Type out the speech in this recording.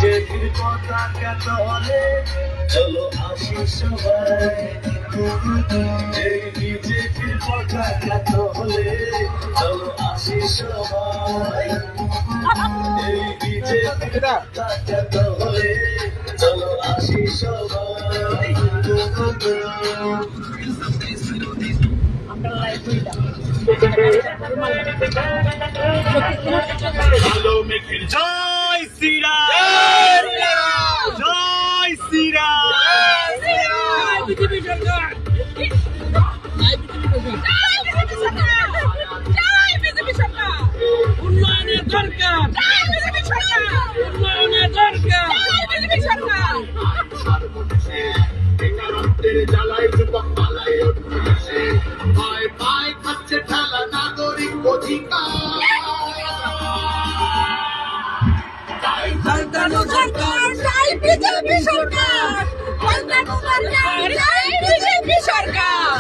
বিজেপির পতাকা তলে চলো আসি সবাই, এই বিজেপির পতাকা তলে চলো আসি সবাই, এই বিজেপির পতাকা তলে চলো আসি সবাই। ভালো মেঘের জয় শ্রীরাম, জয় শ্রীরাম। বিজেপি সরকার, বিজেপি সরকার, উন্নয়নের দরকার, বিজেপি সরকার, উন্নয়নের দরকার, বিজেপি সরকার। জ্বালাই যুবক পালাই উঠছে, পায় পায় খাচ্ছে ঠেলা নাগরিক অধিকার। পাল্টানো সরকার, তাই বিজেপি সরকার, পাল্টানো সরকার, তাই বিজেপি সরকার।